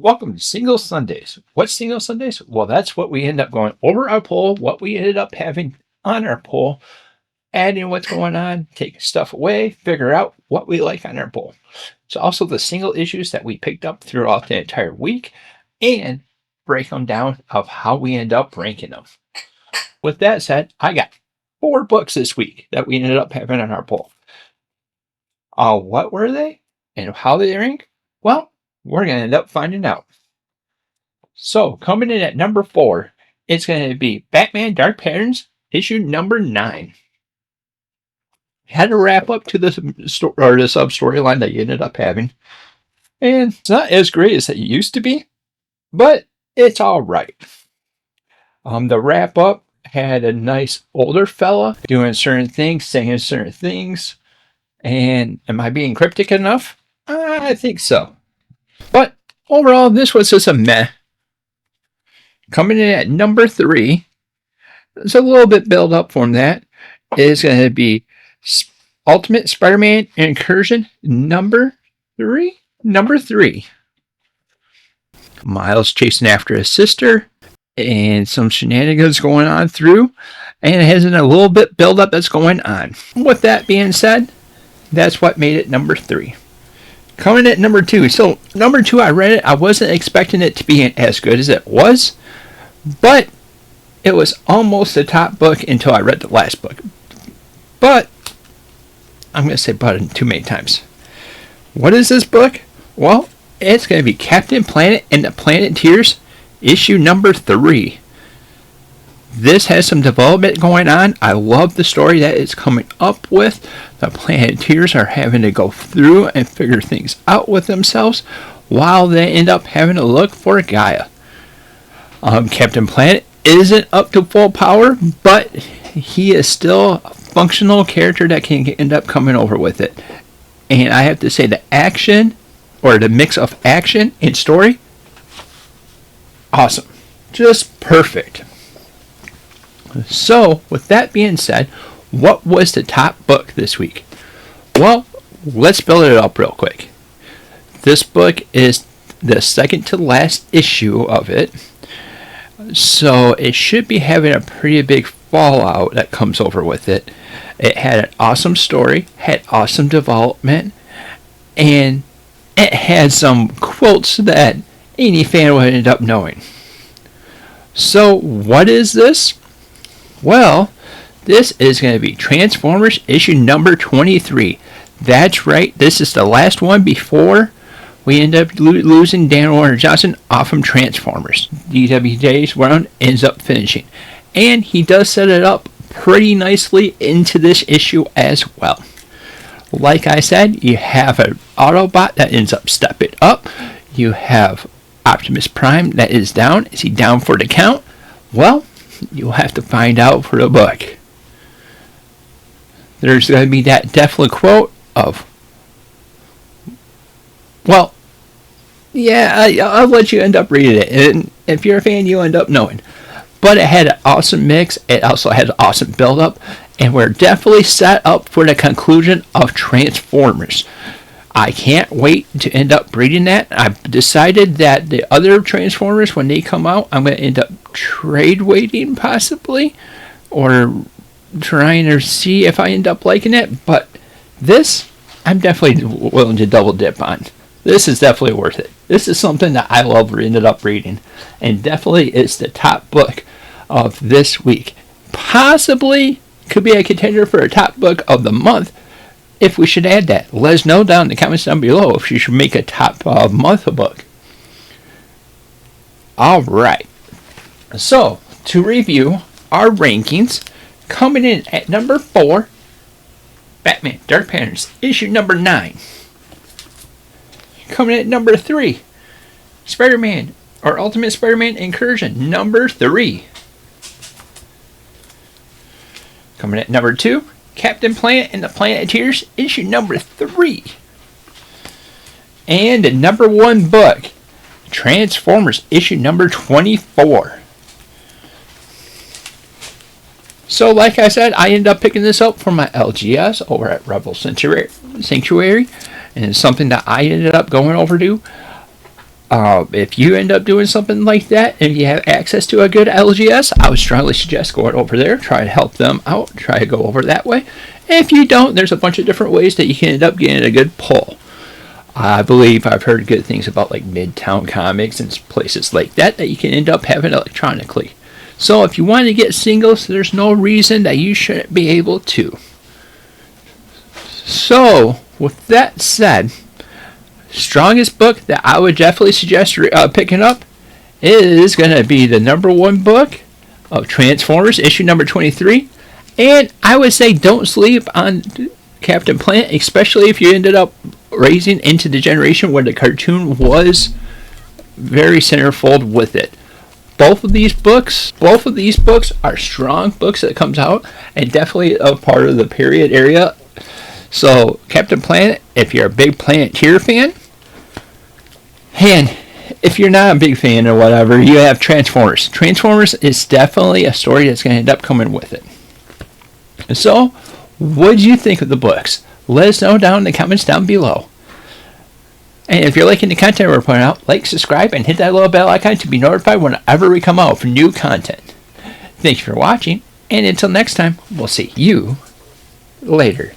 Welcome to Single Sundays. What's Single Sundays? Well, that's what we end up going over our poll, what we ended up having on our poll, adding what's going on, taking stuff away, figure out what we like on our poll. It's also the single issues that we picked up throughout the entire week and break them down of how we end up ranking them. With that said, I got 4 books this week that we ended up having on our poll. What were they and how they rank? Well, we're going to end up finding out. So, coming in at number 4, it's going to be Batman Dark Patterns, issue number 9. Had to wrap up to the sub-storyline that you ended up having. And it's not as great as it used to be, but it's all right. The wrap-up had a nice older fella doing certain things, saying certain things. And am I being cryptic enough? I think so. But overall, this was just a meh. Coming in at number 3, there's a little bit build up from that. It's going to be Ultimate Spider-Man Incursion number 3. Number 3. Miles chasing after his sister and some shenanigans going on through. And it has a little bit build up that's going on. With that being said, that's what made it number 3. Coming at number 2. So, number 2, I read it. I wasn't expecting it to be as good as it was. But it was almost the top book until I read the last book. But, I'm going to say but too many times. What is this book? Well, it's going to be Captain Planet and the Planeteers, issue number 3. This has some development going on. I love the story that it's coming up with. The Planeteers are having to go through and figure things out with themselves while they end up having to look for Gaia. Captain Planet isn't up to full power, but he is still a functional character that can end up coming over with it. And I have to say the action, or the mix of action and story, awesome. Just perfect. So, with that being said, what was the top book this week? Well, let's build it up real quick. This book is the second to last issue of it, so it should be having a pretty big fallout that comes over with it. It had an awesome story, had awesome development, and it had some quotes that any fan would end up knowing. So, what is this? Well, this is going to be Transformers issue number 23. That's right, this is the last one before we end up losing Dan Warner Johnson off from Transformers. DWJ's run ends up finishing. And he does set it up pretty nicely into this issue as well. Like I said, you have an Autobot that ends up stepping up. You have Optimus Prime that is down. Is he down for the count? Well, you'll have to find out for the book. There's going to be that definite quote of, well, yeah, I'll let you end up reading it. And if you're a fan, you'll end up knowing. But it had an awesome mix. It also had an awesome build-up. And we're definitely set up for the conclusion of Transformers. I can't wait to end up reading that. I've decided that the other Transformers, when they come out, I'm going to end up trade waiting possibly, or trying to see if I end up liking it. But this, I'm definitely willing to double dip on. This is definitely worth it. This is something that I love ended up reading, and definitely it's the top book of this week. Possibly could be a contender for a top book of the month. If we should add that, let us know down in the comments down below if you should make a top month book. Alright, so to review our rankings, coming in at number 4, Batman Dark Patterns, issue number 9. Coming in at number 3, Spider-Man, or Ultimate Spider-Man Incursion, number 3. Coming at number 2, Captain Planet and the Planeteers, issue number 3. And the number 1 book, Transformers, issue number 24. So, like I said, I ended up picking this up from my LGS over at Rebel Sanctuary, and it's something that I ended up going over to. If you end up doing something like that and you have access to a good LGS, I would strongly suggest going over there, try to help them out, try to go over that way. If you don't, there's a bunch of different ways that you can end up getting a good pull. I believe I've heard good things about like Midtown Comics and places like that you can end up having electronically. So if you want to get singles, there's no reason that you shouldn't be able to. So with that said, strongest book that I would definitely suggest picking up is going to be the #1 book of Transformers, issue number 23. And I would say don't sleep on Captain Planet, especially if you ended up raising into the generation where the cartoon was very centerfold with it. Both of these books are strong books that comes out and definitely a part of the period area. So Captain Planet, if you're a big Planeteer fan, and if you're not a big fan or whatever, you have Transformers. Transformers is definitely a story that's going to end up coming with it. So, what did you think of the books? Let us know down in the comments down below. And if you're liking the content we're putting out, like, subscribe, and hit that little bell icon to be notified whenever we come out with new content. Thank you for watching, and until next time, we'll see you later.